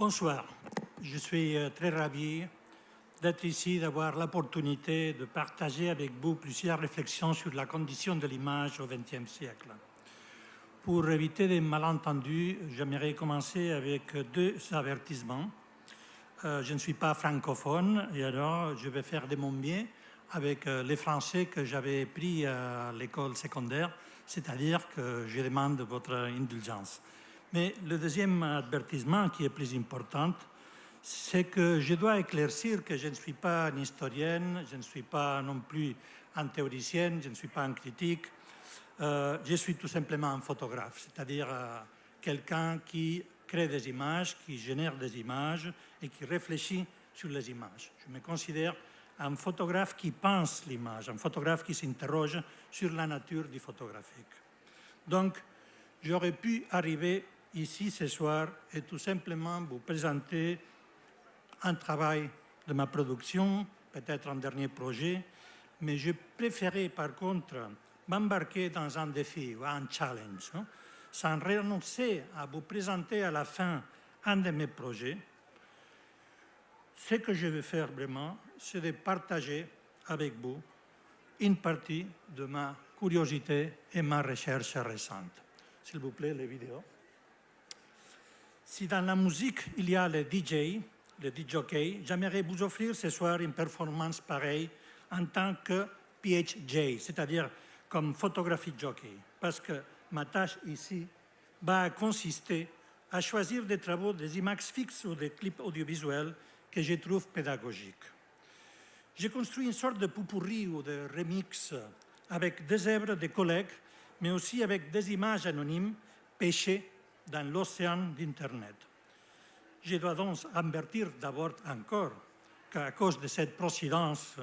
Bonsoir, je suis très ravi d'être ici, d'avoir l'opportunité de partager avec vous plusieurs réflexions sur la condition de l'image au XXe siècle. Pour éviter des malentendus, j'aimerais commencer avec deux avertissements. Je ne suis pas francophone et alors je vais faire de mon mieux avec les français que j'avais pris à l'école secondaire, c'est-à-dire que je demande votre indulgence. Mais le deuxième avertissement qui est plus important, c'est que je dois éclaircir que je ne suis pas une historienne, je ne suis pas non plus un théoricien, je ne suis pas un critique, je suis tout simplement un photographe, c'est-à-dire quelqu'un qui crée des images, qui génère des images et qui réfléchit sur les images. Je me considère un photographe qui pense l'image, un photographe qui s'interroge sur la nature du photographique. Donc, j'aurais pu arriver ici ce soir et tout simplement vous présenter un travail de ma production, peut-être un dernier projet, mais je préférais par contre m'embarquer dans un défi ou un challenge, sans renoncer à vous présenter à la fin un de mes projets. Ce que je vais faire vraiment, c'est de partager avec vous une partie de ma curiosité et ma recherche récente. S'il vous plaît, les vidéos. Si dans la musique, il y a le DJ, le DJ, j'aimerais vous offrir ce soir une performance pareille en tant que PHJ, c'est-à-dire comme photographie jockey, parce que ma tâche ici va consister à choisir des travaux, des images fixes ou des clips audiovisuels que je trouve pédagogiques. J'ai construit une sorte de pot-pourri ou de remix avec des œuvres de collègues, mais aussi avec des images anonymes pêchées dans l'océan d'Internet. Je dois donc avertir d'abord encore qu'à cause de cette procédance,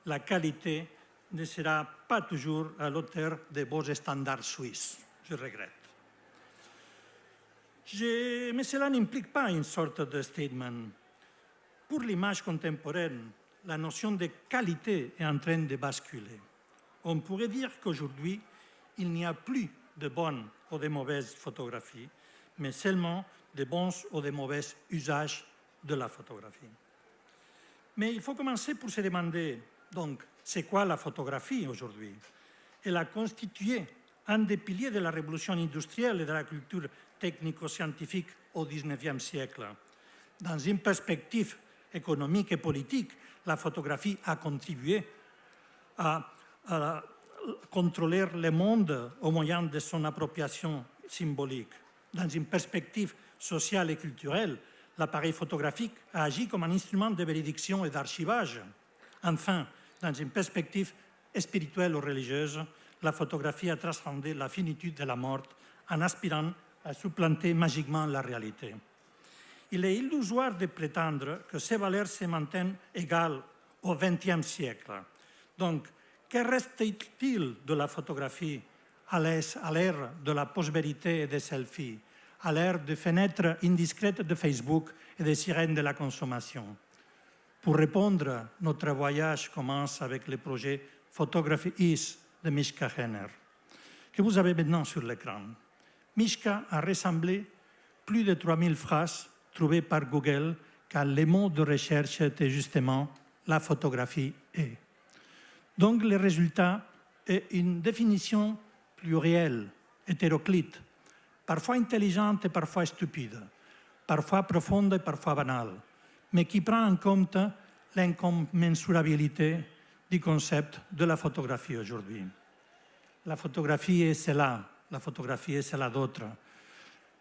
la qualité ne sera pas toujours à l'auteur des beaux standards suisses. Je regrette. Mais cela n'implique pas une sorte de statement. Pour l'image contemporaine, la notion de qualité est en train de basculer. On pourrait dire qu'aujourd'hui, il n'y a plus de bonnes ou de mauvaises photographies, mais seulement de bons ou de mauvais usages de la photographie. Mais il faut commencer pour se demander, donc, c'est quoi la photographie aujourd'hui? Elle a constitué un des piliers de la révolution industrielle et de la culture technico-scientifique au XIXe siècle. Dans une perspective économique et politique, la photographie a contribué à contrôler le monde au moyen de son appropriation symbolique. Dans une perspective sociale et culturelle, l'appareil photographique a agi comme un instrument de bénédiction et d'archivage. Enfin, dans une perspective spirituelle ou religieuse, la photographie a transcendé la finitude de la mort en aspirant à supplanter magiquement la réalité. Il est illusoire de prétendre que ces valeurs se maintiennent égales au XXe siècle. Donc, que reste-t-il de la photographie à l'ère de la post-vérité et des selfies, à l'ère des fenêtres indiscrètes de Facebook et des sirènes de la consommation? Pour répondre, notre voyage commence avec le projet Photography Is de Mishka Henner, que vous avez maintenant sur l'écran. Mishka a rassemblé plus de 3000 phrases trouvées par Google quand les mots de recherche étaient justement la photographie est. Donc le résultat est une définition plurielle, hétéroclite, parfois intelligente et parfois stupide, parfois profonde et parfois banale, mais qui prend en compte l'incommensurabilité du concept de la photographie aujourd'hui. La photographie est cela, la photographie est cela d'autre.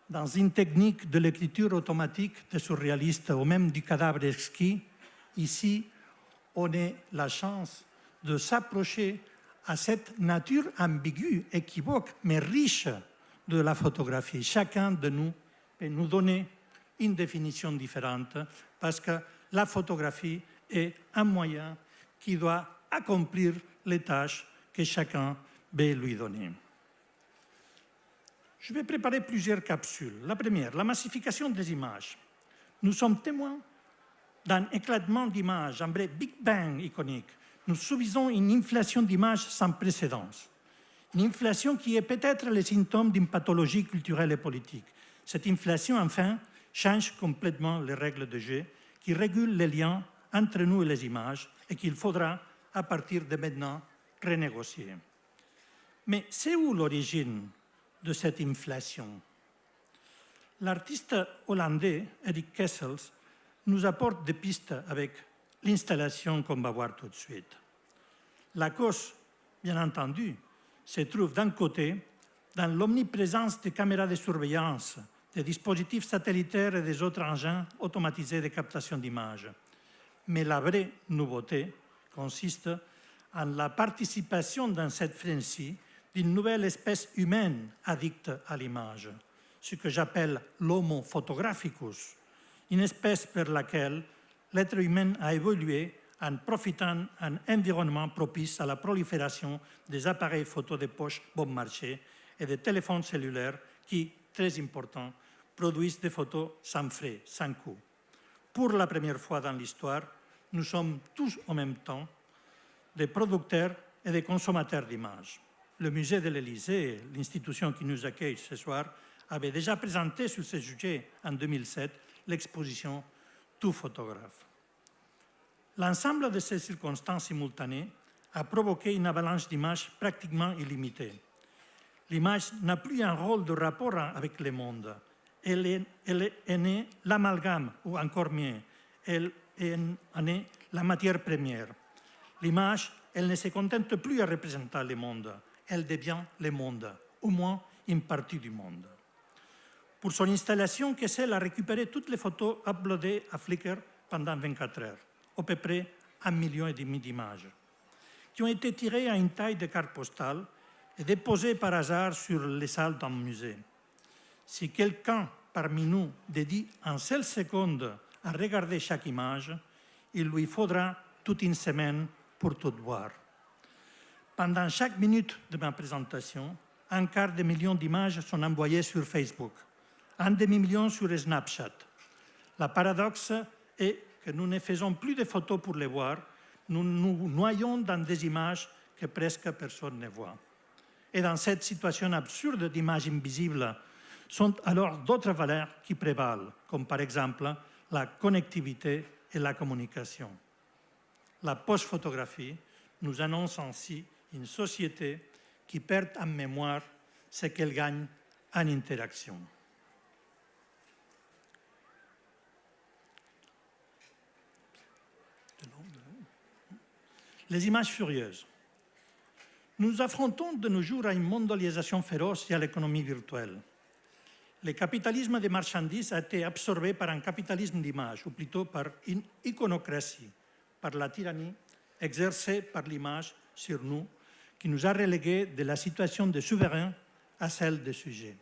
Dans une technique de l'écriture automatique des surréalistes ou même du cadavre exquis, ici, on a la chance de s'approcher à cette nature ambiguë, équivoque, mais riche de la photographie. Chacun de nous peut nous donner une définition différente parce que la photographie est un moyen qui doit accomplir les tâches que chacun veut lui donner. Je vais préparer plusieurs capsules. La première, la massification des images. Nous sommes témoins d'un éclatement d'images, un vrai Big Bang iconique. Nous subissons une inflation d'images sans précédent. Une inflation qui est peut-être le symptôme d'une pathologie culturelle et politique. Cette inflation, enfin, change complètement les règles de jeu qui régulent les liens entre nous et les images et qu'il faudra, à partir de maintenant, renégocier. Mais c'est où l'origine de cette inflation? L'artiste hollandais Erik Kessels nous apporte des pistes avec l'installation qu'on va voir tout de suite. La cause, bien entendu, se trouve d'un côté dans l'omniprésence des caméras de surveillance, des dispositifs satellitaires et des autres engins automatisés de captation d'images. Mais la vraie nouveauté consiste en la participation dans cette frénésie d'une nouvelle espèce humaine addicte à l'image, ce que j'appelle l'homo photographicus, une espèce pour laquelle l'être humain a évolué en profitant d'un environnement propice à la prolifération des appareils photo de poche bon marché et des téléphones cellulaires qui, très important, produisent des photos sans frais, sans coût. Pour la première fois dans l'histoire, nous sommes tous en même temps des producteurs et des consommateurs d'images. Le musée de l'Élysée, l'institution qui nous accueille ce soir, avait déjà présenté sur ce sujet en 2007 l'exposition « Tout photographe ». L'ensemble de ces circonstances simultanées a provoqué une avalanche d'images pratiquement illimitée. L'image n'a plus un rôle de rapport avec le monde. Elle est née l'amalgame, ou encore mieux, elle est née la matière première. L'image, elle ne se contente plus à représenter le monde, elle devient le monde, au moins une partie du monde. Pour son installation, Kessel a récupéré toutes les photos uploadées à Flickr pendant 24 heures, à peu près 1,5 million d'images, qui ont été tirées à une taille de carte postale et déposées par hasard sur les salles d'un musée. Si quelqu'un parmi nous dédie en seule seconde à regarder chaque image, il lui faudra toute une semaine pour tout voir. Pendant chaque minute de ma présentation, 250 000 d'images sont envoyées sur Facebook, 1 demi-million sur Snapchat. Le paradoxe est que nous ne faisons plus de photos pour les voir, nous nous noyons dans des images que presque personne ne voit. Et dans cette situation absurde d'images invisibles, sont alors d'autres valeurs qui prévalent, comme par exemple la connectivité et la communication. La post-photographie nous annonce ainsi une société qui perd en mémoire ce qu'elle gagne en interaction. Les images furieuses. Nous affrontons de nos jours à une mondialisation féroce et à l'économie virtuelle. Le capitalisme des marchandises a été absorbé par un capitalisme d'image, ou plutôt par une iconocratie, par la tyrannie exercée par l'image sur nous, qui nous a relégués de la situation de souverain à celle de sujet.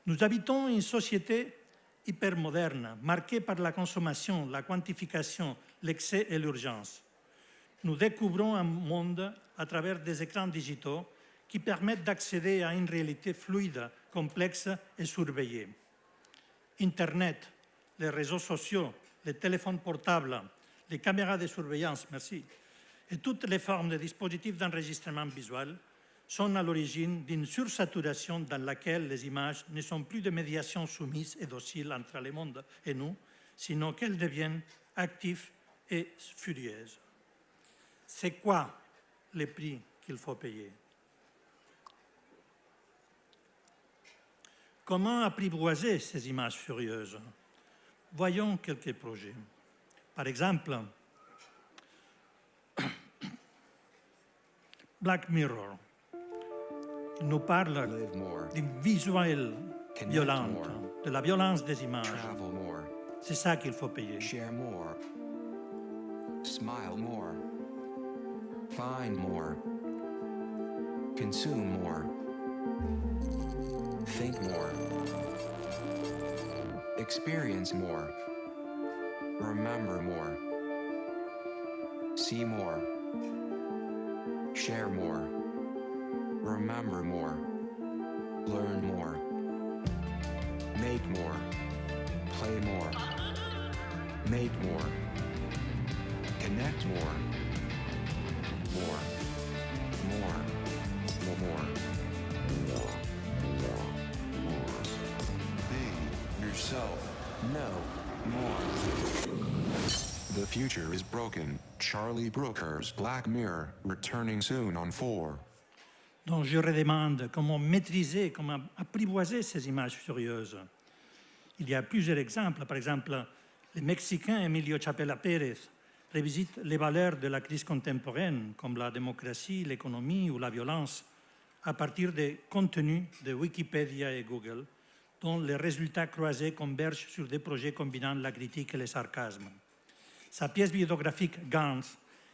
Nous habitons une société hypermoderne, marquée par la consommation, la quantification, l'excès et l'urgence. Nous découvrons un monde à travers des écrans digitaux qui permettent d'accéder à une réalité fluide, complexe et surveillée. Internet, les réseaux sociaux, les téléphones portables, les caméras de surveillance, merci, et toutes les formes de dispositifs d'enregistrement visuel sont à l'origine d'une sursaturation dans laquelle les images ne sont plus de médiation soumise et docile entre le monde et nous, sinon qu'elles deviennent actives et furieuses. C'est quoi le prix qu'il faut payer? Comment apprivoiser ces images furieuses? Voyons quelques projets. Par exemple, Black Mirror nous parle d'une visuel violente, de la violence des images. C'est ça qu'il faut payer. Share more. Smile more. Find more. Consume more. Think more. Experience more. Remember more. See more. Share more. Remember more. Learn more. Make more. Play more. Make more. Connect more. More. More. More. Be yourself. know more. The future is broken. Charlie Brooker's Black Mirror, returning soon on 4. Donc je redemande comment maîtriser, comment apprivoiser ces images furieuses. Il y a plusieurs exemples. Par exemple, le Mexicain Emilio Chapela Pérez revisite les valeurs de la crise contemporaine, comme la démocratie, l'économie ou la violence, à partir des contenus de Wikipédia et Google, dont les résultats croisés convergent sur des projets combinant la critique et le sarcasme. Sa pièce biographique Gans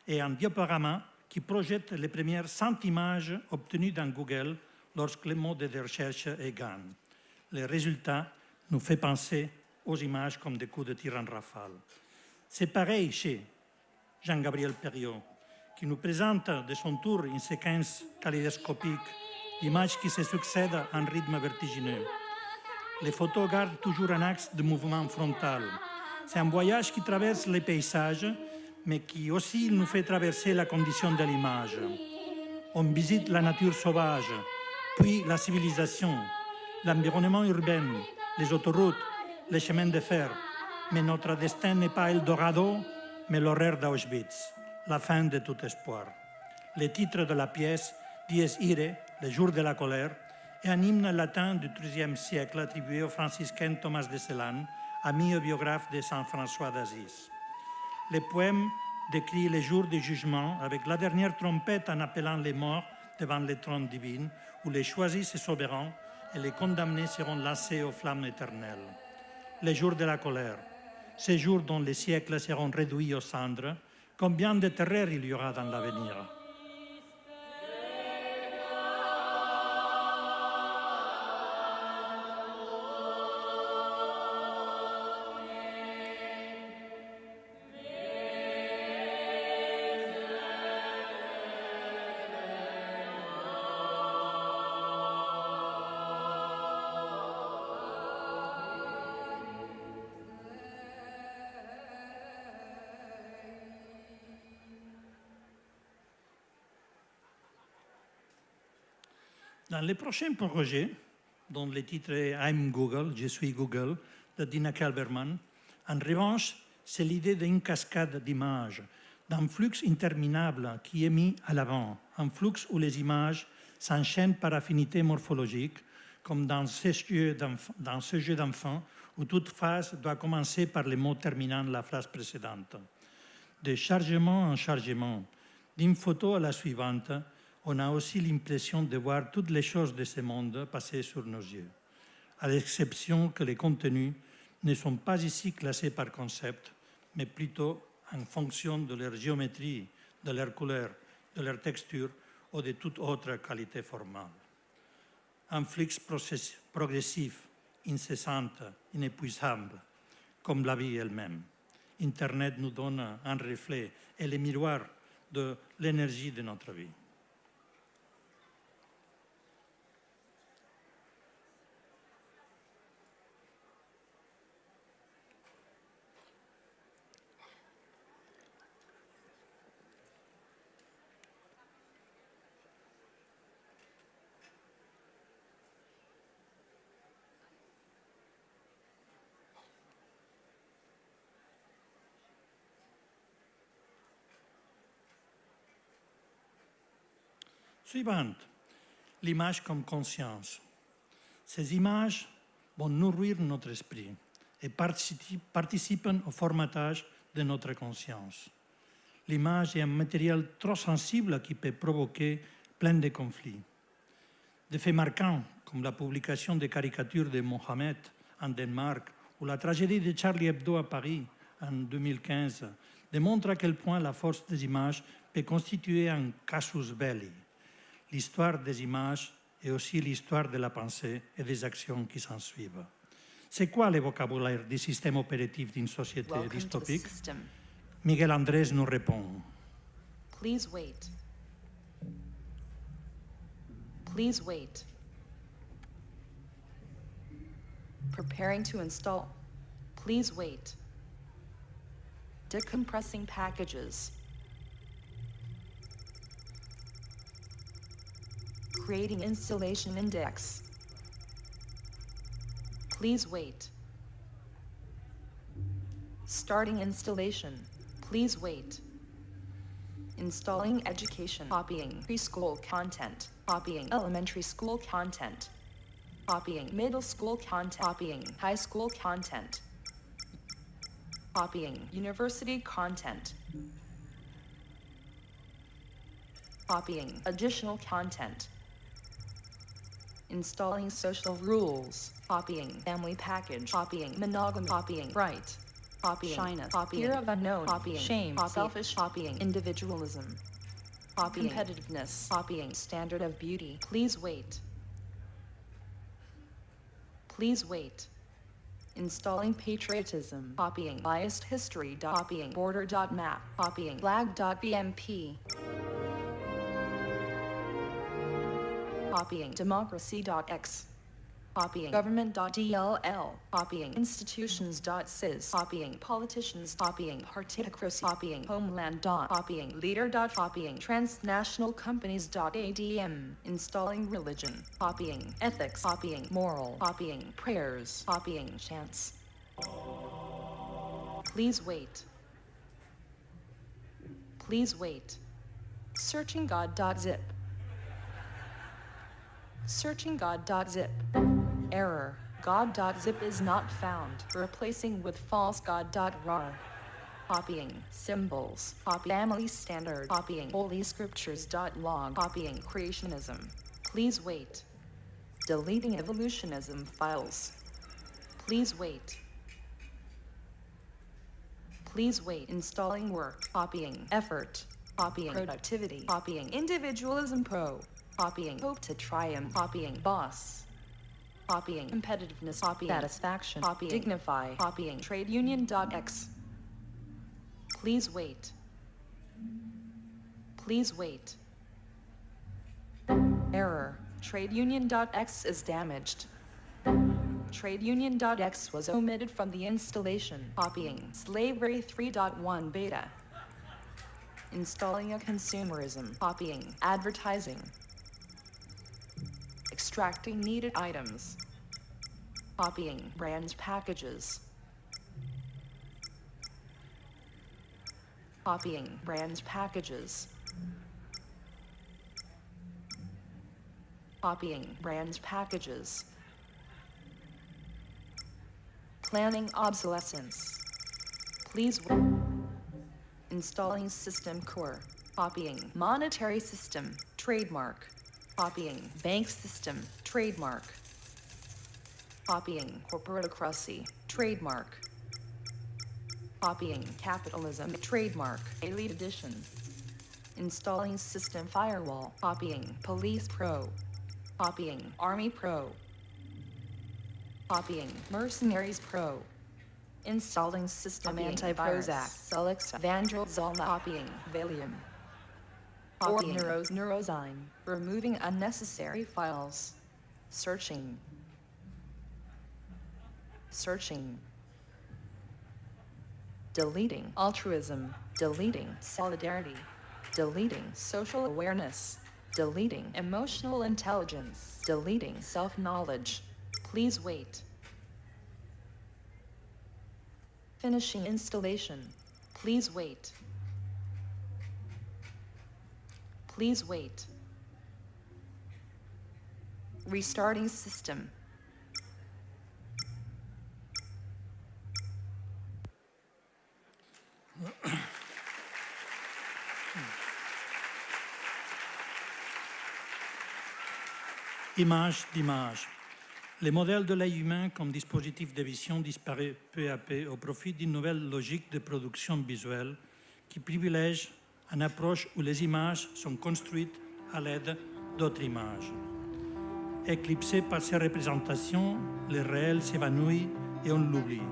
est un diaporama qui projette les premières 100 images obtenues dans Google lorsque le mot de recherche est GAN. Le résultat nous fait penser aux images comme des coups de tir en rafale. C'est pareil chez Jean-Gabriel Perriot, qui nous présente de son tour une séquence kaléidoscopique d'images qui se succèdent en rythme vertigineux. Les photos gardent toujours un axe de mouvement frontal. C'est un voyage qui traverse les paysages, mais qui aussi nous fait traverser la condition de l'image. On visite la nature sauvage, puis la civilisation, l'environnement urbain, les autoroutes, les chemins de fer. Mais notre destin n'est pas Eldorado, mais l'horreur d'Auschwitz, la fin de tout espoir. Le titre de la pièce, Dies Irae, le jour de la colère, est un hymne latin du XIIIe siècle attribué au franciscain Thomas de Célanne, ami et biographe de Saint François d'Assise. Le poème décrit les jours du jugement avec la dernière trompette en appelant les morts devant le trône divin, où les choisis se sauveront et les condamnés seront lancés aux flammes éternelles. Les jours de la colère, ces jours dont les siècles seront réduits aux cendres, combien de terreur il y aura dans l'avenir. Dans le prochain projet, dont le titre est I'm Google, je suis Google, de Dina Kelberman, en revanche, c'est l'idée d'une cascade d'images, d'un flux interminable qui est mis à l'avant, un flux où les images s'enchaînent par affinité morphologique, comme dans ce jeu d'enfant où toute phrase doit commencer par les mots terminant la phrase précédente. De chargement en chargement, d'une photo à la suivante, on a aussi l'impression de voir toutes les choses de ce monde passer sur nos yeux, à l'exception que les contenus ne sont pas ici classés par concept, mais plutôt en fonction de leur géométrie, de leur couleur, de leur texture ou de toute autre qualité formale. Un flux progressif, incessant, inépuisable, comme la vie elle-même. Internet nous donne un reflet et le miroir de l'énergie de notre vie. Suivante, l'image comme conscience. Ces images vont nourrir notre esprit et participent au formatage de notre conscience. L'image est un matériel trop sensible qui peut provoquer plein de conflits. Des faits marquants, comme la publication des caricatures de Mohamed en Danemark ou la tragédie de Charlie Hebdo à Paris en 2015, démontrent à quel point la force des images peut constituer un casus belli. L'histoire des images est aussi l'histoire de la pensée et des actions qui s'en suivent. C'est quoi le vocabulaire du système opératif d'une société dystopique? Miguel Andrés nous répond. Please wait. Please wait. Preparing to install. Please wait. Decompressing packages. Creating installation index. Please wait. Restarting installation. Please wait. Installing education. Copying preschool content. Copying elementary school content. Copying middle school content. Copying high school content. Copying university content. Copying additional content. Installing social rules. Copying family package. Copying monogamy. Copying right. Copying shyness. Copying fear of unknown. Copying shame. Copying selfish. Copying individualism. Copying competitiveness. Copying standard of beauty. Please wait. Please wait. Installing patriotism. Copying biased history. Copying border.map. Copying flag.bmp. Copying democracy.x. Copying government.dll. Copying institutions.sys. Copying politicians. Copying particocracy. Copying homeland. Copying leader. Copying transnational companies.adm. Installing religion. Copying ethics. Copying moral. Copying prayers. Copying chants. Please wait. Please wait. Searching God.zip. Searching God.zip. Error. God.zip is not found. Replacing with false God.rar. Copying symbols. Copy family standard. Copying holy scriptures.log. Copying creationism. Please wait. Deleting evolutionism files. Please wait. Please wait. Installing work. Copying effort. Copying productivity. Copying individualism pro. Copying hope to triumph. Copying boss. Copying competitiveness. Copying satisfaction. Copying dignify. Copying trade union.x. Please wait. Please wait. Error. Trade union.x is damaged. Trade union.x was omitted from the installation. Copying slavery 3.1 beta. Installing a consumerism. Copying advertising. Extracting needed items. Copying brands packages. Copying brands packages. Copying brands packages. Planning obsolescence. Please wait. Installing system core. Copying monetary system. Trademark. Copying bank system. Trademark. Copying corporatocracy. Trademark. Copying capitalism. Trademark. Elite edition. Installing system firewall. Copying police pro. Copying army pro. Copying mercenaries pro. Installing system antivirus. Celix Vandal Zolna. Copying Valium. Copying Neurozyme. Removing unnecessary files. Searching. Searching. Deleting altruism. Deleting solidarity. Deleting social awareness. Deleting emotional intelligence. Deleting self-knowledge. Please wait. Finishing installation. Please wait. Please wait. Restarting system. Image d'image. Le modèle de l'œil humain comme dispositif de vision disparaît peu à peu au profit d'une nouvelle logique de production visuelle qui privilège une approche où les images sont construites à l'aide d'autres images. Éclipsé par ces représentations, le réel s'évanouit et on l'oublie.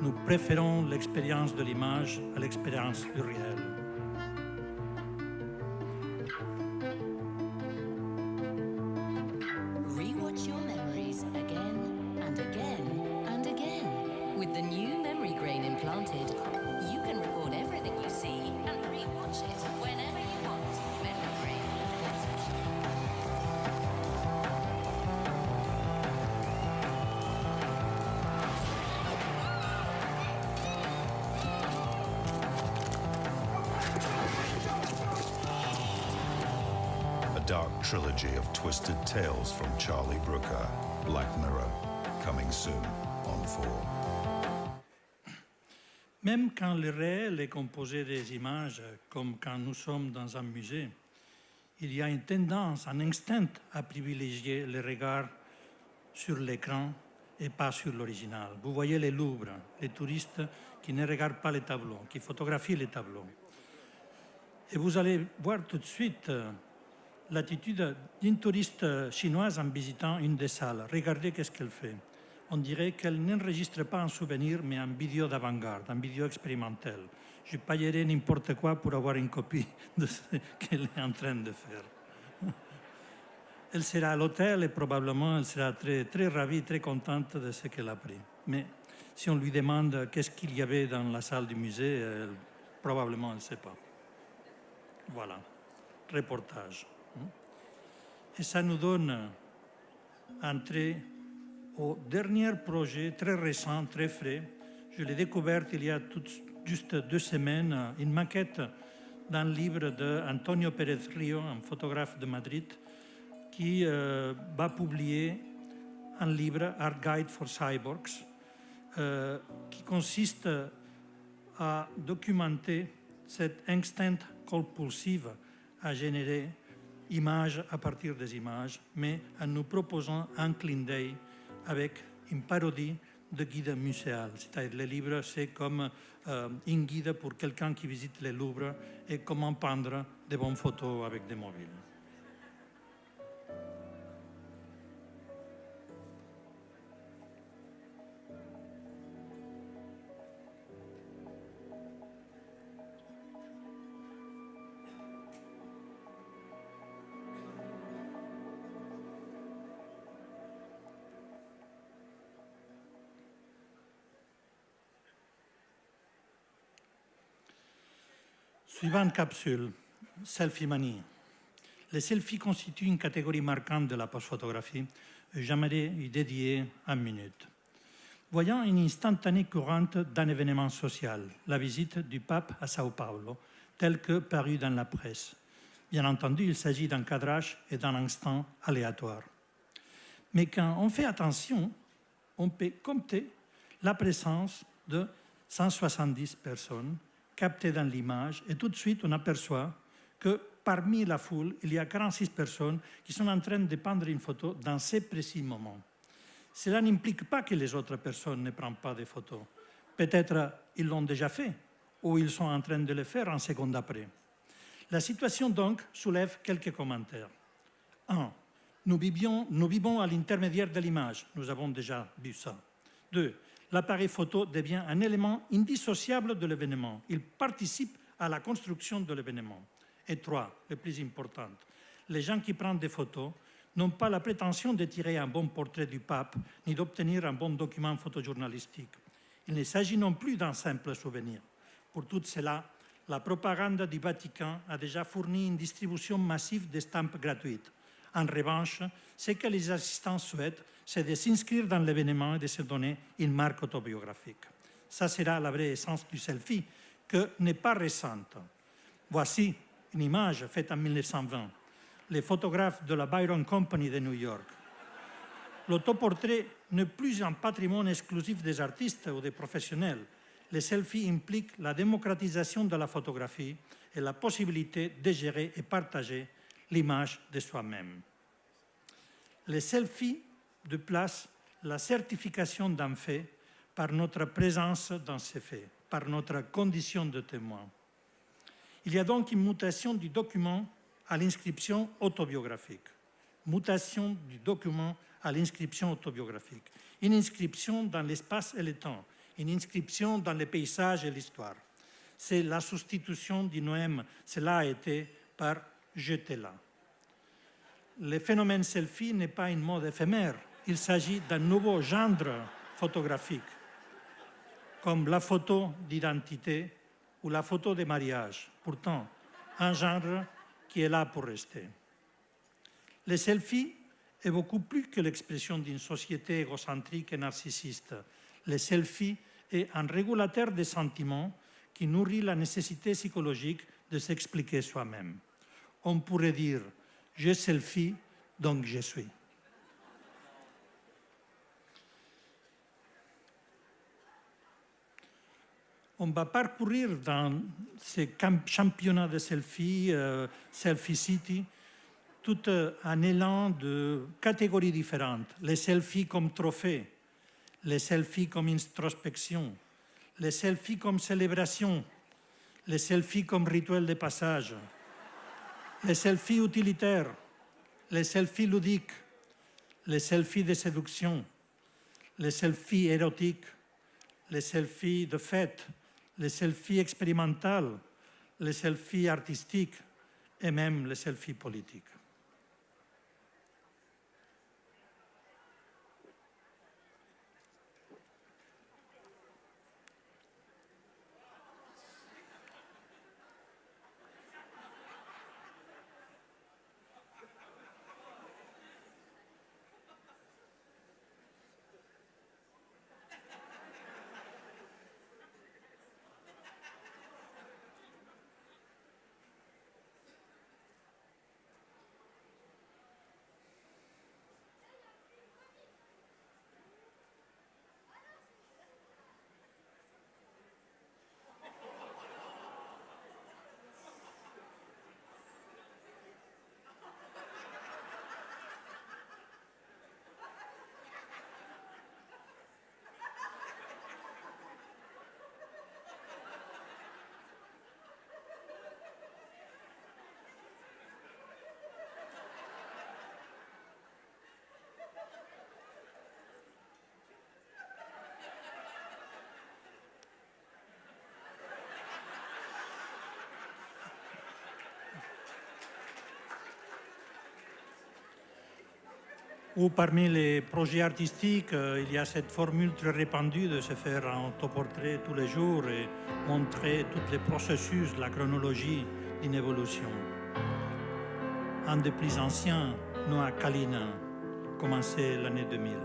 Nous préférons l'expérience de l'image à l'expérience du réel. Rewatch your memories again and again and again. With the new memory grain implanted, you can record everything you see and rewatch it whenever you want. Memory grain. dark trilogy of twisted tales from Charlie Brooker, Black Mirror, coming soon on 4. Même quand le réel est composé des images, comme quand nous sommes dans un musée, il y a une tendance, un instinct à privilégier le regard sur l'écran et pas sur l'original. Vous voyez les Louvres, les touristes qui ne regardent pas les tableaux, qui photographient les tableaux. Et vous allez voir tout de suite l'attitude d'une touriste chinoise en visitant une des salles. Regardez qu'est-ce qu'elle fait. On dirait qu'elle n'enregistre pas un souvenir, mais un vidéo d'avant-garde, un vidéo expérimental. Je payerais n'importe quoi pour avoir une copie de ce qu'elle est en train de faire. Elle sera à l'hôtel et probablement elle sera très, très ravie, très contente de ce qu'elle a pris. Mais si on lui demande qu'est-ce qu'il y avait dans la salle du musée, probablement elle ne sait pas. Voilà, reportage. Et ça nous donne entrée au dernier projet très récent, très frais. Je l'ai découvert il y a juste 2 semaines, une maquette d'un livre d'Antonio Pérez Rio, un photographe de Madrid, qui va publier un livre, Art Guide for Cyborgs, qui consiste à documenter cet instinct compulsif à générer images à partir des images, mais en nous proposant un clin d'œil avec une parodie de guide muséal. C'est-à-dire le livre, c'est comme un guide pour quelqu'un qui visite le Louvre et comment prendre de bonnes photos avec des mobiles. Suivante capsule, Selfie Manie. Les selfies constituent une catégorie marquante de la post-photographie et j'aimerais y dédier 1 minute. Voyons une instantanée courante d'un événement social, la visite du pape à Sao Paulo, tel que paru dans la presse. Bien entendu, il s'agit d'un cadrage et d'un instant aléatoire. Mais quand on fait attention, on peut compter la présence de 170 personnes captées dans l'image et tout de suite on aperçoit que parmi la foule, il y a 46 personnes qui sont en train de prendre une photo dans ces précis moments. Cela n'implique pas que les autres personnes ne prennent pas de photos. Peut-être ils l'ont déjà fait ou ils sont en train de le faire en seconde après. La situation donc soulève quelques commentaires. 1. Nous vivons à l'intermédiaire de l'image. Nous avons déjà vu ça. 2. L'appareil photo devient un élément indissociable de l'événement. Il participe à la construction de l'événement. Et 3, le plus important, les gens qui prennent des photos n'ont pas la prétention de tirer un bon portrait du pape ni d'obtenir un bon document photojournalistique. Il ne s'agit non plus d'un simple souvenir. Pour tout cela, la propagande du Vatican a déjà fourni une distribution massive d'estampes gratuites. En revanche, ce que les assistants souhaitent, c'est de s'inscrire dans l'événement et de se donner une marque autobiographique. Ça sera la vraie essence du selfie, que n'est pas récente. Voici une image faite en 1920. Les photographes de la Byron Company de New York. L'autoportrait n'est plus un patrimoine exclusif des artistes ou des professionnels. Les selfies impliquent la démocratisation de la photographie et la possibilité de gérer et partager l'image de soi-même. Les selfies déplacent la certification d'un fait par notre présence dans ces faits, par notre condition de témoin. Il y a donc une mutation du document à l'inscription autobiographique. Mutation du document à l'inscription autobiographique. Une inscription dans l'espace et le temps. Une inscription dans les paysages et l'histoire. C'est la substitution du noème « cela a été » par « j'étais là ». Le phénomène selfie n'est pas une mode éphémère. Il s'agit d'un nouveau genre photographique, comme la photo d'identité ou la photo de mariage. Pourtant, un genre qui est là pour rester. Le selfie est beaucoup plus que l'expression d'une société égocentrique et narcissiste. Le selfie est un régulateur des sentiments qui nourrit la nécessité psychologique de s'expliquer soi-même. On pourrait dire Je selfie, donc je suis. On va parcourir dans ces championnats de selfie, Selfie City, tout un élan de catégories différentes. Les selfies comme trophée, les selfies comme introspection, les selfies comme célébration, les selfies comme rituel de passage, les selfies utilitaires, les selfies ludiques, les selfies de séduction, les selfies érotiques, les selfies de fête, les selfies expérimentales, les selfies artistiques et même les selfies politiques. Ou parmi les projets artistiques, il y a cette formule très répandue de se faire un autoportrait tous les jours et montrer tous les processus, la chronologie d'une évolution. Un des plus anciens, Noah Kalina, commencé l'année 2000.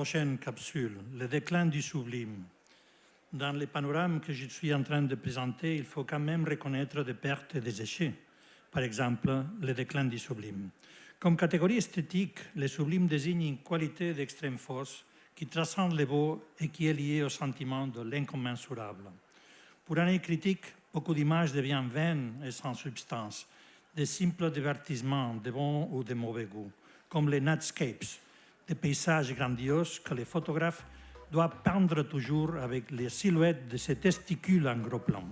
Prochaine capsule, le déclin du sublime. Dans les panorames que je suis en train de présenter, il faut quand même reconnaître des pertes et des échecs. Par exemple, le déclin du sublime. Comme catégorie esthétique, le sublime désigne une qualité d'extrême force qui transcende le beau et qui est liée au sentiment de l'incommensurable. Pour un œil critique, beaucoup d'images deviennent vaines et sans substance, des simples divertissements de bon ou de mauvais goût, comme les nightscapes, des paysages grandioses que les photographes doivent peindre toujours avec les silhouettes de ces testicules en gros plan.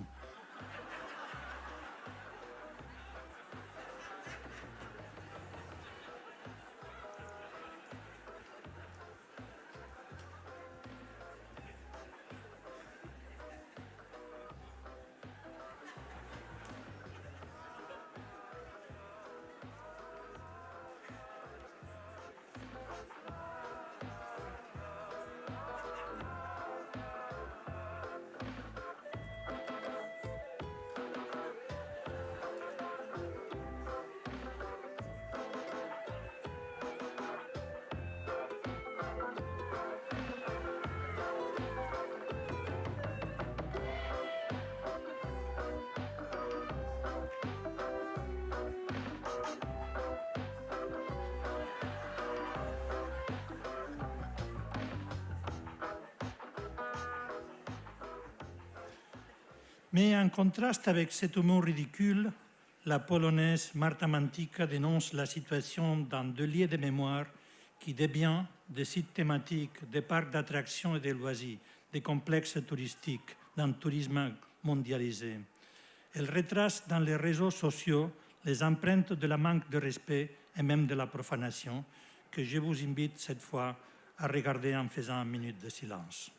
Mais en contraste avec cet humour ridicule, la polonaise Marta Mantika dénonce la situation dans deux lieux de mémoire qui deviennent des sites thématiques, des parcs d'attractions et des loisirs, des complexes touristiques, d'un tourisme mondialisé. Elle retrace dans les réseaux sociaux les empreintes de la manque de respect et même de la profanation que je vous invite cette fois à regarder en faisant une minute de silence.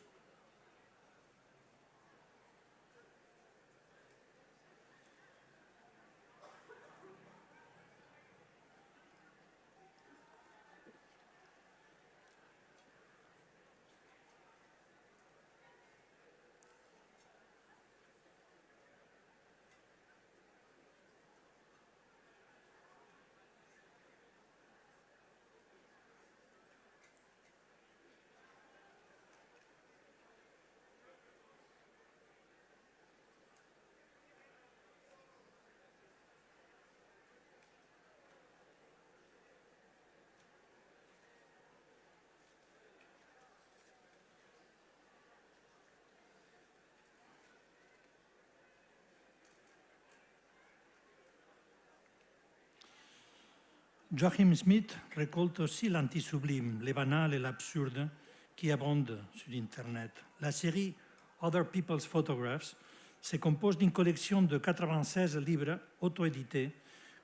Joachim Smith récolte aussi l'anti-sublime, les banals et l'absurde qui abondent sur Internet. La série Other People's Photographs se compose d'une collection de 96 livres auto-édités,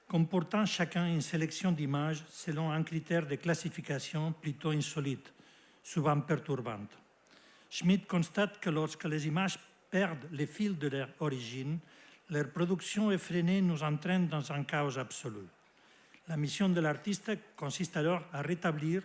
comportant chacun une sélection d'images selon un critère de classification plutôt insolite, souvent perturbante. Smith constate que lorsque les images perdent le fil de leur origine, leur production effrénée nous entraîne dans un chaos absolu. La mission de l'artiste consiste alors à rétablir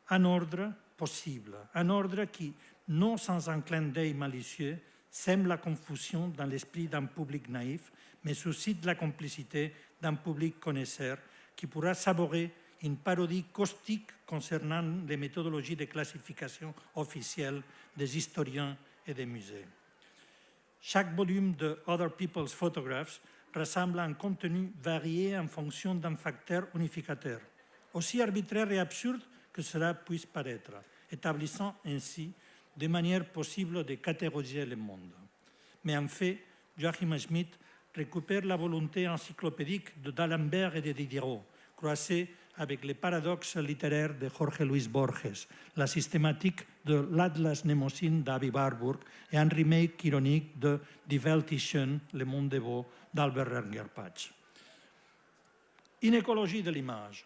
un ordre possible, un ordre qui, non sans un clin d'œil malicieux, sème la confusion dans l'esprit d'un public naïf, mais suscite la complicité d'un public connaisseur qui pourra savourer une parodie caustique concernant les méthodologies de classification officielles des historiens et des musées. Chaque volume de Other People's Photographs rassemble un contenu varié en fonction d'un facteur unificateur, aussi arbitraire et absurde que cela puisse paraître, établissant ainsi des manières possibles de catégoriser le monde. Mais en fait, Joachim Smith récupère la volonté encyclopédique de d'Alembert et de Diderot, croisée avec les paradoxes littéraires de Jorge Luis Borges, la systématique de l'Atlas Mnemosyne d'Avi Warburg et un remake ironique de Die Welt ist schön, Le monde est beau d'Albert Rengger-Patch. Une écologie de l'image.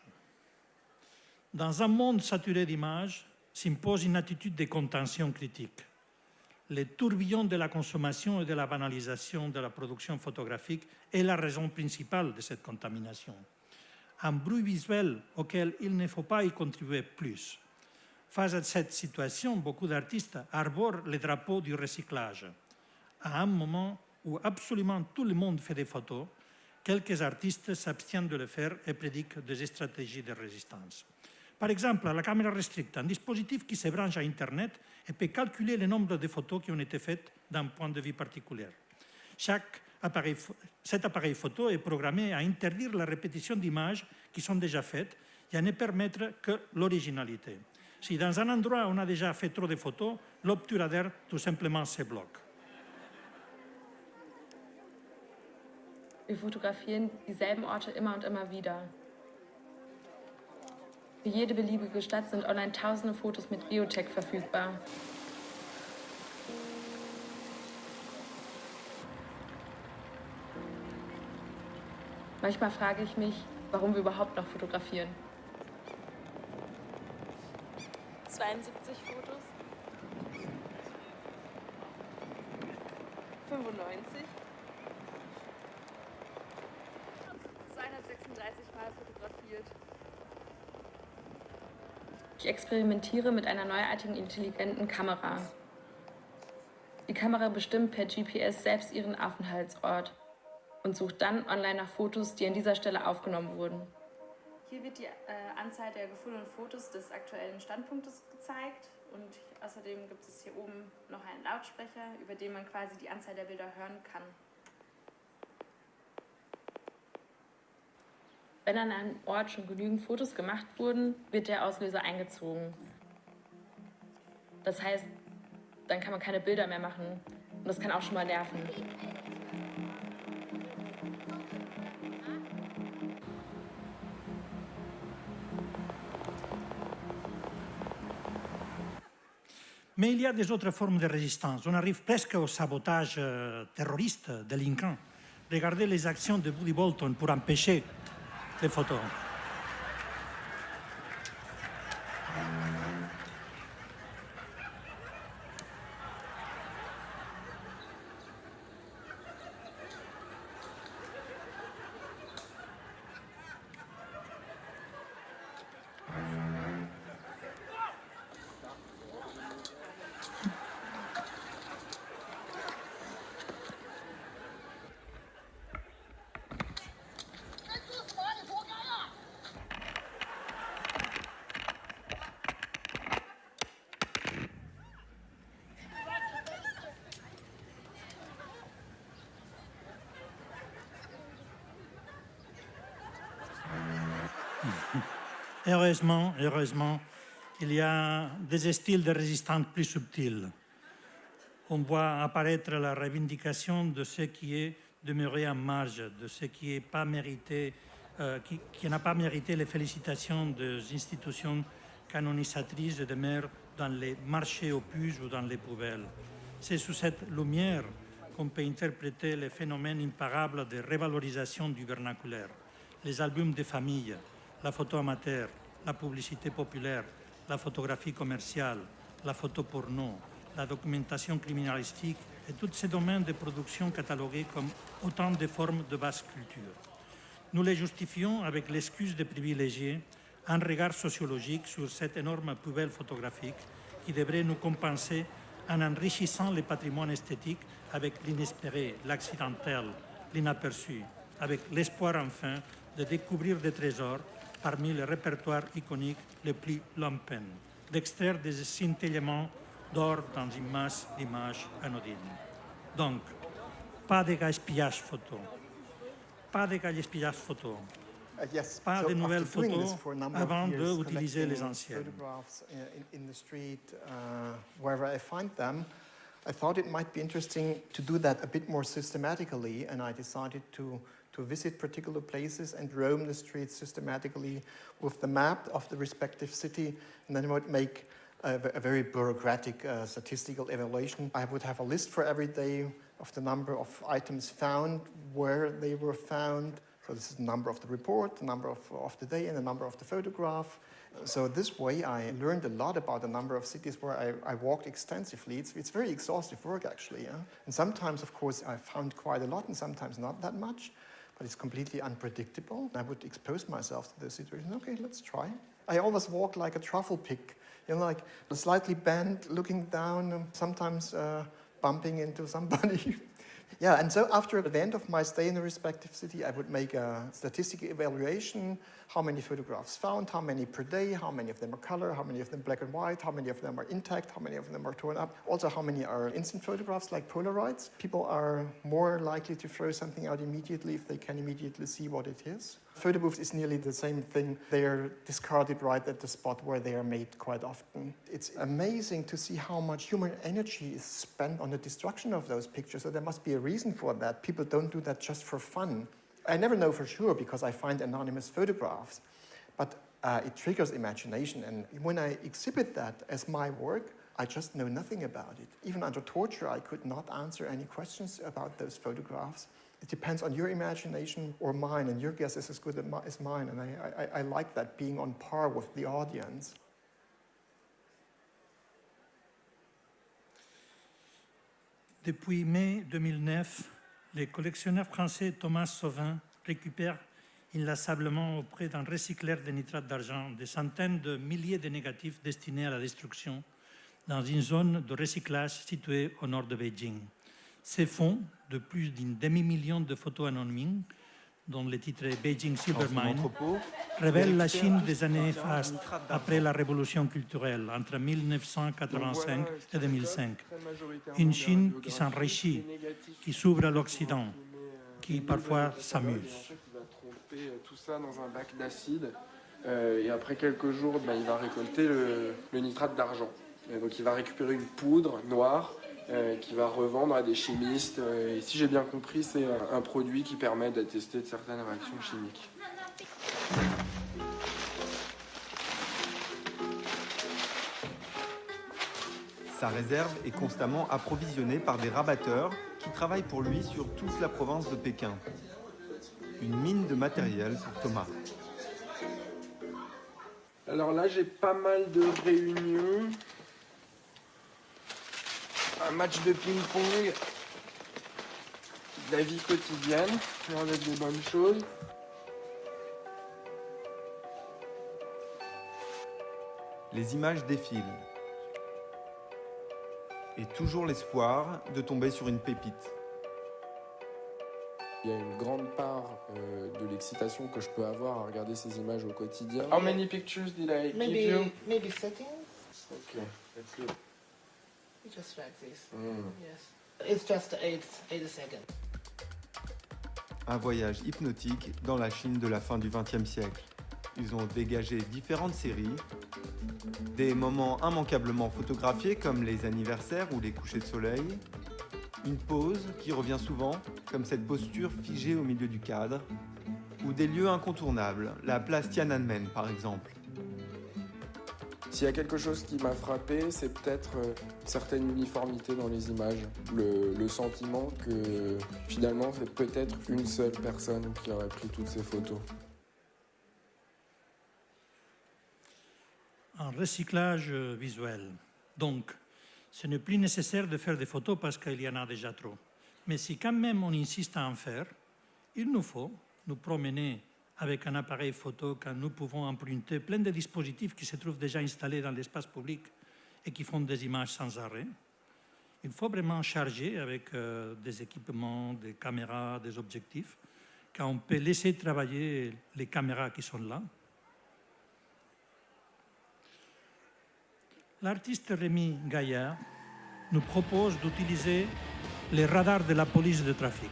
Dans un monde saturé d'images, s'impose une attitude de contention critique. Le tourbillon de la consommation et de la banalisation de la production photographique est la raison principale de cette contamination. Un bruit visuel auquel il ne faut pas y contribuer plus. Face à cette situation, beaucoup d'artistes arborent le drapeau du recyclage. À un moment où absolument tout le monde fait des photos, quelques artistes s'abstiennent de le faire et prédiquent des stratégies de résistance. Par exemple, la caméra restricte, un dispositif qui se branche à Internet et peut calculer le nombre de photos qui ont été faites d'un point de vue particulier. Cet appareil photo est programmé à interdire la répétition d'images qui sont déjà faites et à ne permettre que l'originalité. Si dans un endroit on a déjà fait trop de photos, l'obturateur tout simplement se bloque. Wir fotografieren dieselben Orte immer und immer wieder. Für jede beliebige Stadt sind online tausende Fotos mit Geotag verfügbar. Manchmal frage ich mich, warum wir überhaupt noch fotografieren. 72 Fotos. 95. 236 Mal fotografiert. Ich experimentiere mit einer neuartigen intelligenten Kamera. Die Kamera bestimmt per GPS selbst ihren Aufenthaltsort und sucht dann online nach Fotos, die an dieser Stelle aufgenommen wurden. Hier wird die Anzahl der gefundenen Fotos des aktuellen Standpunktes gezeigt und außerdem gibt es hier oben noch einen Lautsprecher, über den man quasi die Anzahl der Bilder hören kann. Wenn an einem Ort schon genügend Fotos gemacht wurden, wird der Auslöser eingezogen. Das heißt, dann kann man keine Bilder mehr machen und das kann auch schon mal nerven. Mais il y a des autres formes de résistance. On arrive presque au sabotage terroriste délinquant. Regardez les actions de Woody Bolton pour empêcher les photos. Heureusement, il y a des styles de résistance plus subtils. On voit apparaître la revendication de ce qui est demeuré en marge, de ce qui n'a pas mérité les félicitations des institutions canonisatrices de demeure dans les marchés aux puces ou dans les poubelles. C'est sous cette lumière qu'on peut interpréter les phénomènes imparables de révalorisation du vernaculaire, les albums de famille, la photo amateur, la publicité populaire, la photographie commerciale, la photo porno, la documentation criminalistique et tous ces domaines de production catalogués comme autant de formes de basse culture. Nous les justifions avec l'excuse de privilégier un regard sociologique sur cette énorme poubelle photographique qui devrait nous compenser en enrichissant le patrimoine esthétique avec l'inespéré, l'accidentel, l'inaperçu, avec l'espoir enfin de découvrir des trésors parmi les répertoires iconiques les plus lointains, d'extraire des scintillements d'or dans une masse d'images anodines. Donc, pas de gaspillage photo. Pas de gaspillage photo. Yes. Pas So de nouvelles after doing photos this for a number of avant years, d'utiliser les collecting anciennes. photographs in the street, wherever I find them, I thought it might be interesting to do that a bit more systematically, and I decided to visit particular places and roam the streets systematically with the map of the respective city, and then I would make a very bureaucratic statistical evaluation. I would have a list for every day of the number of items found, where they were found. So this is the number of the report, the number of the day, and the number of the photograph. So this way I learned a lot about the number of cities where I walked extensively. It's very exhaustive work, actually. Yeah? And sometimes, of course, I found quite a lot, and sometimes not that much. But it's completely unpredictable. I would expose myself to the situation. Okay, let's try. I always walk like a truffle pick, like slightly bent, looking down, sometimes bumping into somebody. Yeah, and so after the end of my stay in the respective city, I would make a statistical evaluation, how many photographs found, how many per day, how many of them are color, how many of them black and white, how many of them are intact, how many of them are torn up. Also, how many are instant photographs like Polaroids. People are more likely to throw something out immediately if they can immediately see what it is. Photo booths is nearly the same thing. They are discarded right at the spot where they are made quite often. It's amazing to see how much human energy is spent on the destruction of those pictures, so there must be a reason for that. People don't do that just for fun. I never know for sure because I find anonymous photographs, but it triggers imagination, and when I exhibit that as my work, I just know nothing about it. Even under torture, I could not answer any questions about those photographs. It depends on your imagination or mine, and your guess is as good as mine, and I like that, being on par with the audience. Depuis mai 2009, les collectionneurs français Thomas Sauvin récupèrent inlassablement auprès d'un recycleur de nitrate d'argent des centaines de milliers de négatifs destinés à la destruction dans une zone de recyclage située au nord de Beijing. Ces fonds, de plus d'un demi-million de photos anonymes, dont le titre est Beijing Silver Mine, révèlent la Chine des années fastes après la révolution culturelle, entre 1985 et 2005. Une Chine qui s'enrichit, qui s'ouvre à l'Occident, qui parfois s'amuse. Il va tremper tout ça dans un bac d'acide et après quelques jours, il va récolter le nitrate d'argent. Et donc il va récupérer une poudre noire qui va revendre à des chimistes. Et si j'ai bien compris, c'est un produit qui permet d'attester de certaines réactions chimiques. Sa réserve est constamment approvisionnée par des rabatteurs qui travaillent pour lui sur toute la province de Pékin. Une mine de matériel pour Thomas. Alors là, j'ai pas mal de réunions. Un match de ping-pong. De la vie quotidienne. Avec des bonnes choses. Les images défilent. Et toujours l'espoir de tomber sur une pépite. Il y a une grande part de l'excitation que je peux avoir à regarder ces images au quotidien. How many pictures did I give you? Maybe settings. Okay, let's look. Just like this. Yes. It's just 8 seconds. Un voyage hypnotique dans la Chine de la fin du XXe siècle. Ils ont dégagé différentes séries, des moments immanquablement photographiés comme les anniversaires ou les couchers de soleil, une pause qui revient souvent, comme cette posture figée au milieu du cadre, ou des lieux incontournables, la place Tiananmen par exemple. S'il y a quelque chose qui m'a frappé, c'est peut-être une certaine uniformité dans les images. Le sentiment que finalement c'est peut-être une seule personne qui aurait pris toutes ces photos. Un recyclage visuel. Donc, ce n'est plus nécessaire de faire des photos parce qu'il y en a déjà trop. Mais si quand même on insiste à en faire, il nous faut nous promener avec un appareil photo quand nous pouvons emprunter plein de dispositifs qui se trouvent déjà installés dans l'espace public et qui font des images sans arrêt. Il faut vraiment charger avec des équipements, des caméras, des objectifs, quand on peut laisser travailler les caméras qui sont là. L'artiste Rémi Gaillard nous propose d'utiliser les radars de la police de trafic.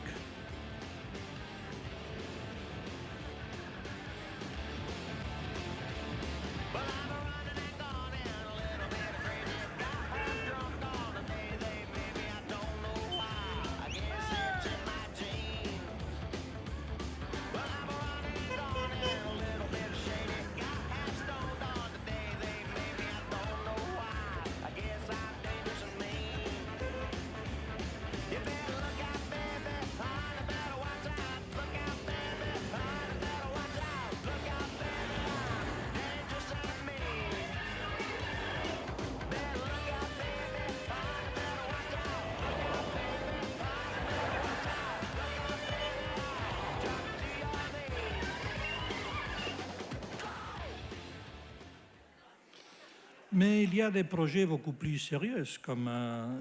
Mais il y a des projets beaucoup plus sérieux, comme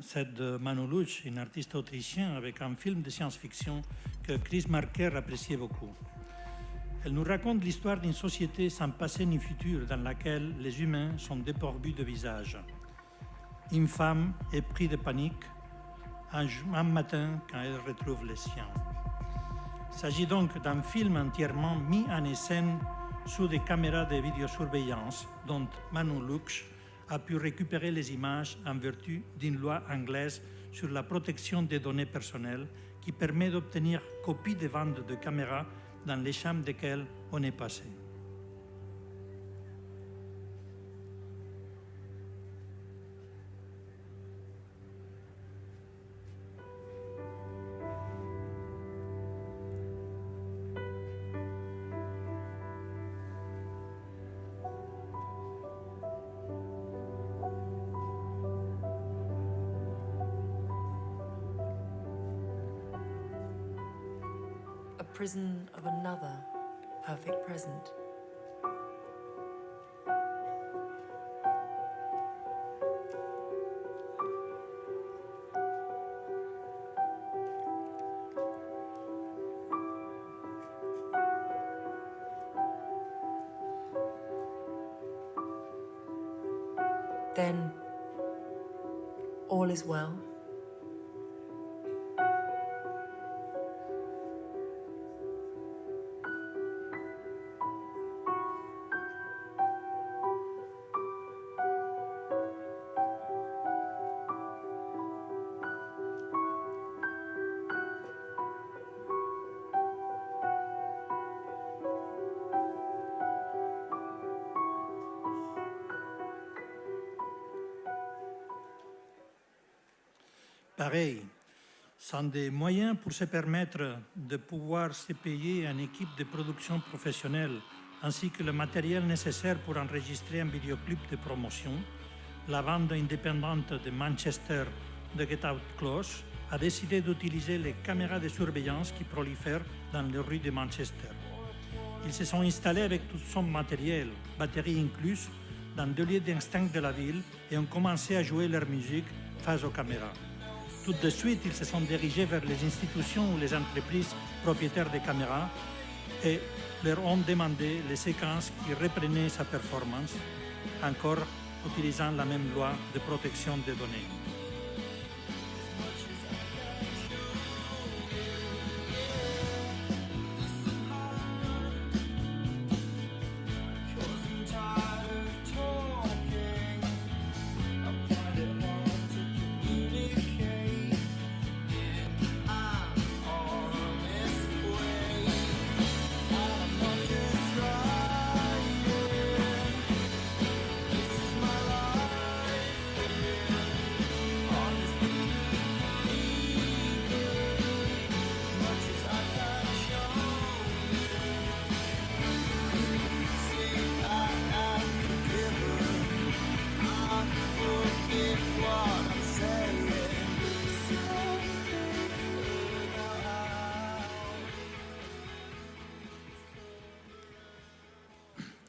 celle de Manu Lux, une artiste autrichienne avec un film de science-fiction que Chris Marker appréciait beaucoup. Elle nous raconte l'histoire d'une société sans passé ni futur dans laquelle les humains sont dépourvus de visage. Une femme est prise de panique un matin quand elle retrouve les siens. Il s'agit donc d'un film entièrement mis en scène sous des caméras de vidéosurveillance dont Manu Lux a pu récupérer les images en vertu d'une loi anglaise sur la protection des données personnelles qui permet d'obtenir copie des ventes de caméras dans les chambres desquelles on est passé. Prison of another perfect present. Then all is well. pareil, sans des moyens pour se permettre de pouvoir se payer une équipe de production professionnelle ainsi que le matériel nécessaire pour enregistrer un vidéoclip de promotion, la bande indépendante de Manchester de Get Out Close a décidé d'utiliser les caméras de surveillance qui prolifèrent dans les rues de Manchester. Ils se sont installés avec tout son matériel, batterie incluse, dans 2 lieux d'instinct de la ville et ont commencé à jouer leur musique face aux caméras. Tout de suite, ils se sont dirigés vers les institutions ou les entreprises propriétaires des caméras et leur ont demandé les séquences qui reprenaient sa performance, encore utilisant la même loi de protection des données.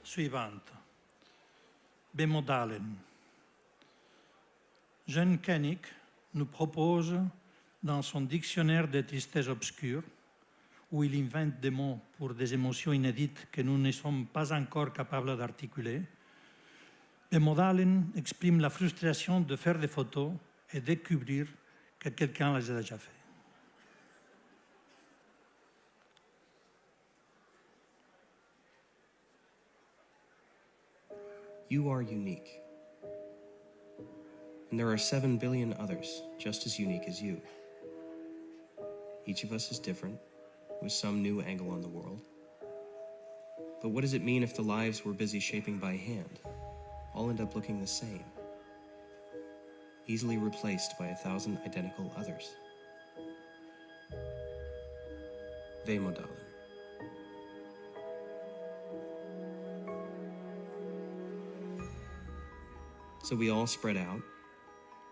Suivante. Bemodalen. Jean Koenig nous propose, dans son dictionnaire des tristesses obscures, où il invente des mots pour des émotions inédites que nous ne sommes pas encore capables d'articuler, Bemodalen exprime la frustration de faire des photos et découvrir que quelqu'un les a déjà fait. You are unique. And there are 7 billion others just as unique as you. Each of us is different, with some new angle on the world. But what does it mean if the lives we're busy shaping by hand all end up looking the same, easily replaced by 1,000 identical others? Vemodalen. So we all spread out,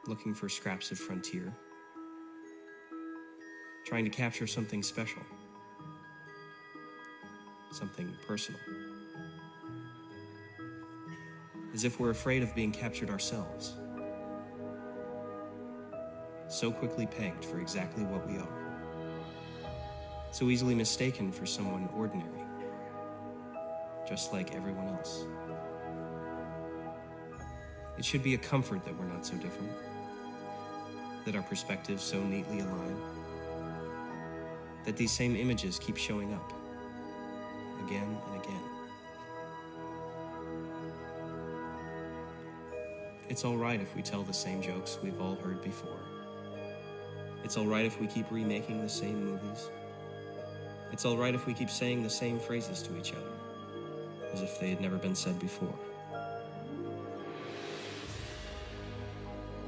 looking for scraps of frontier, trying to capture something special, something personal. As if we're afraid of being captured ourselves, so quickly pegged for exactly what we are, so easily mistaken for someone ordinary, just like everyone else. It should be a comfort that we're not so different, that our perspectives so neatly align, that these same images keep showing up again and again. It's all right if we tell the same jokes we've all heard before. It's all right if we keep remaking the same movies. It's all right if we keep saying the same phrases to each other, as if they had never been said before.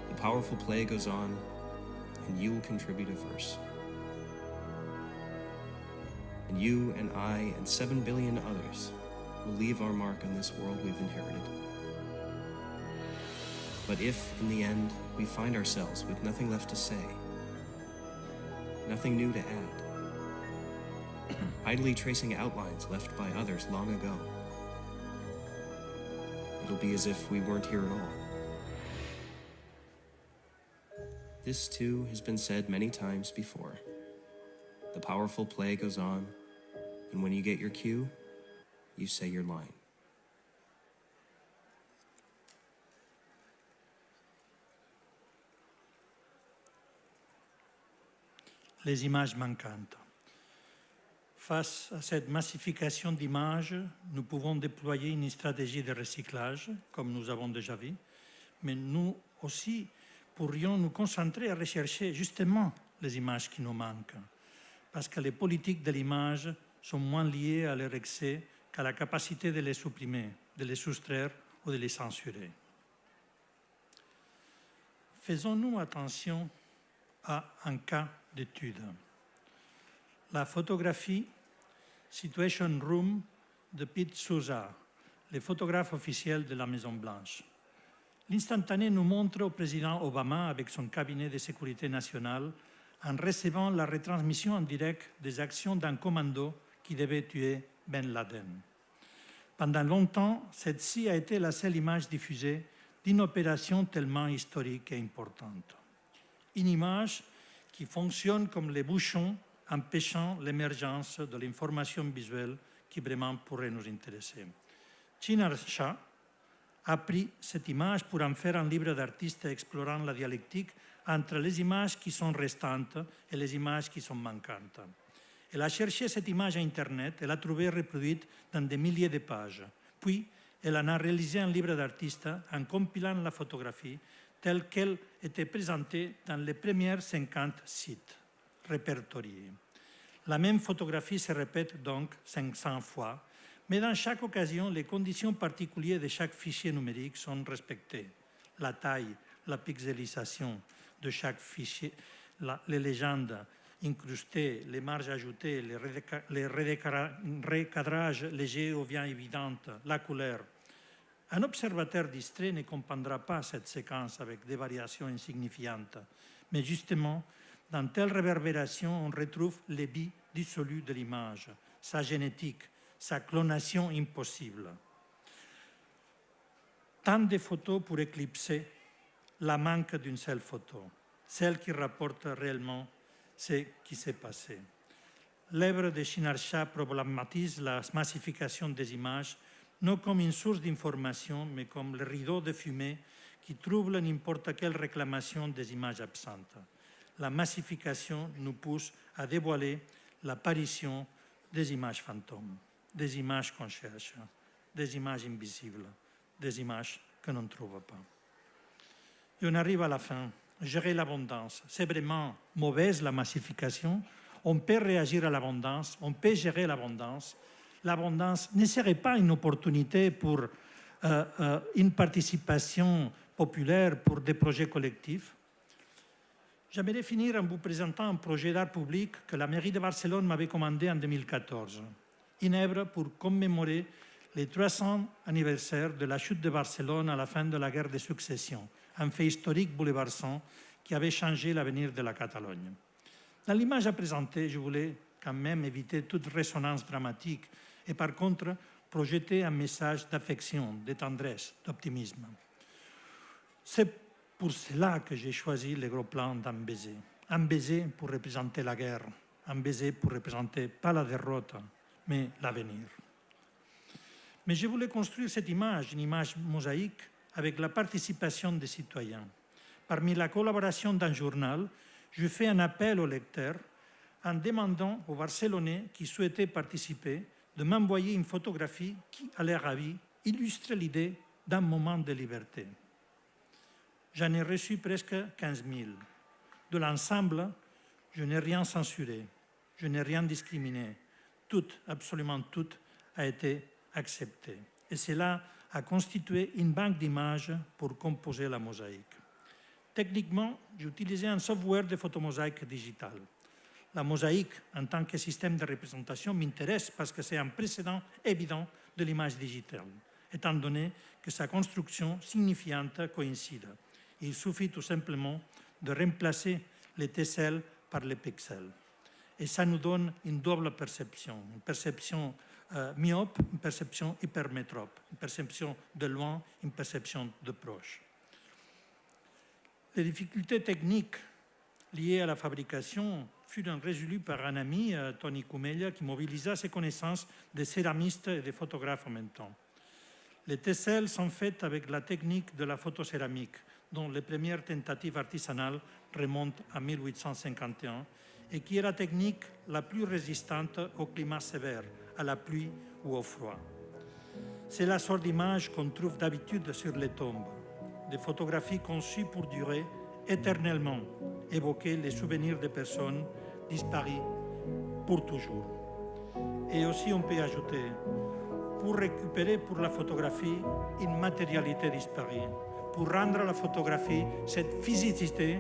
The powerful play goes on, and you will contribute a verse. And you and I and 7 billion others will leave our mark on this world we've inherited. But if, in the end, we find ourselves with nothing left to say, nothing new to add, idly tracing outlines left by others long ago, it'll be as if we weren't here at all. This, too, has been said many times before. The powerful play goes on, and when you get your cue, you say your line. Les images manquantes. Face à cette massification d'images, nous pouvons déployer une stratégie de recyclage, comme nous avons déjà vu, mais nous aussi pourrions nous concentrer à rechercher justement les images qui nous manquent, parce que les politiques de l'image sont moins liées à leur excès qu'à la capacité de les supprimer, de les soustraire ou de les censurer. Faisons-nous attention à un cas d'étude. La photographie Situation Room de Pete Souza, le photographe officiel de la Maison-Blanche. L'instantané nous montre au président Obama avec son cabinet de sécurité nationale en recevant la retransmission en direct des actions d'un commando qui devait tuer Ben Laden. Pendant longtemps, celle-ci a été la seule image diffusée d'une opération tellement historique et importante. Une image qui fonctionne comme les bouchons empêchant l'émergence de l'information visuelle qui vraiment pourrait nous intéresser. Chinar Shah a pris cette image pour en faire un livre d'artiste explorant la dialectique entre les images qui sont restantes et les images qui sont manquantes. Elle a cherché cette image à Internet et l'a trouvée reproduite dans des milliers de pages. Puis, elle en a réalisé un livre d'artiste en compilant la photographie telle qu'elle était présentée dans les premiers 50 sites répertoriés. La même photographie se répète donc 500 fois, mais dans chaque occasion, les conditions particulières de chaque fichier numérique sont respectées. La taille, la pixelisation de chaque fichier, les légendes incrustées, les marges ajoutées, les recadrages légers ou bien évidents, la couleur. Un observateur distrait ne comprendra pas cette séquence avec des variations insignifiantes, mais justement, dans telle réverbération, on retrouve les billes dissolues de l'image, sa génétique, sa clonation impossible. Tant de photos pour éclipser la manque d'une seule photo, celle qui rapporte réellement ce qui s'est passé. L'œuvre de Chinar Shah problématise la massification des images, non comme une source d'information, mais comme le rideau de fumée qui trouble n'importe quelle réclamation des images absentes. La massification nous pousse à dévoiler l'apparition des images fantômes, des images qu'on cherche, des images invisibles, des images que l'on ne trouve pas. Et on arrive à la fin. Gérer l'abondance. C'est vraiment mauvaise la massification. On peut réagir à l'abondance, on peut gérer l'abondance. L'abondance ne serait pas une opportunité pour une participation populaire, pour des projets collectifs. J'aimerais finir en vous présentant un projet d'art public que la mairie de Barcelone m'avait commandé en 2014. Une œuvre pour commémorer les 300 anniversaires de la chute de Barcelone à la fin de la guerre de succession, un fait historique bouleversant qui avait changé l'avenir de la Catalogne. Dans l'image à présenter, je voulais quand même éviter toute résonance dramatique et par contre projeter un message d'affection, de tendresse, d'optimisme. C'est pour cela que j'ai choisi le gros plan d'un baiser. Un baiser pour représenter la guerre, un baiser pour représenter pas la déroute, mais l'avenir. Mais je voulais construire cette image, une image mosaïque, avec la participation des citoyens. Parmi la collaboration d'un journal, je fais un appel aux lecteurs en demandant aux Barcelonais qui souhaitaient participer de m'envoyer une photographie qui, à leur avis, illustre l'idée d'un moment de liberté. J'en ai reçu presque 15 000. De l'ensemble, je n'ai rien censuré, je n'ai rien discriminé. Tout, absolument tout, a été accepté. Et cela a constitué une banque d'images pour composer la mosaïque. Techniquement, j'ai utilisé un software de photomosaïque digitale. La mosaïque, en tant que système de représentation, m'intéresse parce que c'est un précédent évident de l'image digitale, étant donné que sa construction signifiante coïncide. Il suffit tout simplement de remplacer les tesselles par les pixels. Et ça nous donne une double perception, une perception myope, une perception hypermétrope, une perception de loin, une perception de proche. Les difficultés techniques liées à la fabrication furent résolues par un ami, Tony Coumella, qui mobilisa ses connaissances de céramistes et de photographes en même temps. Les tesselles sont faites avec la technique de la photocéramique, dont les premières tentatives artisanales remontent à 1851 et qui est la technique la plus résistante au climat sévère, à la pluie ou au froid. C'est la sorte d'image qu'on trouve d'habitude sur les tombes, des photographies conçues pour durer éternellement, évoquer les souvenirs des personnes disparues pour toujours. Et aussi, on peut ajouter, pour récupérer pour la photographie une matérialité disparue, pour rendre à la photographie cette physicité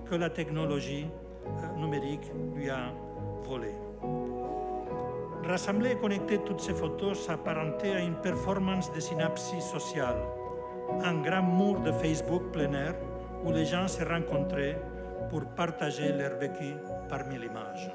que la technologie numérique lui a volée. Rassembler et connecter toutes ces photos s'apparentait à une performance de synapsie sociale, un grand mur de Facebook plein air où les gens se rencontraient pour partager leur vécu parmi l'image.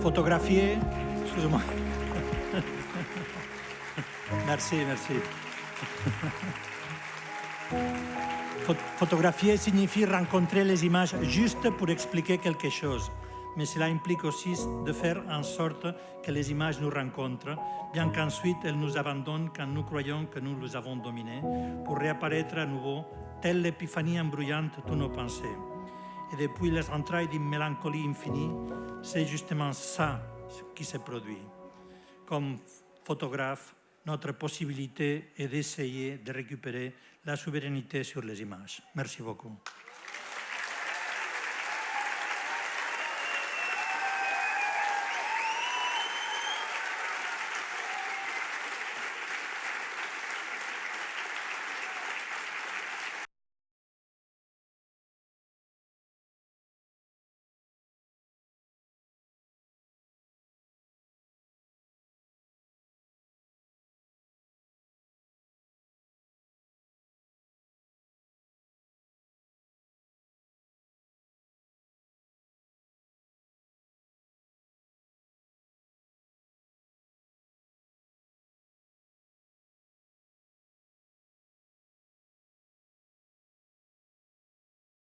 Photographier, excusez-moi. Merci. Photographier signifie rencontrer les images juste pour expliquer quelque chose. Mais cela implique aussi de faire en sorte que les images nous rencontrent, bien qu'ensuite elles nous abandonnent quand nous croyons que nous les avons dominées, pour réapparaître à nouveau, telle l'épiphanie embrouillante de nos pensées. Et depuis les entrailles d'une mélancolie infinie, c'est justement ça qui se produit. Comme photographe, notre possibilité est d'essayer de récupérer la souveraineté sur les images. Merci beaucoup.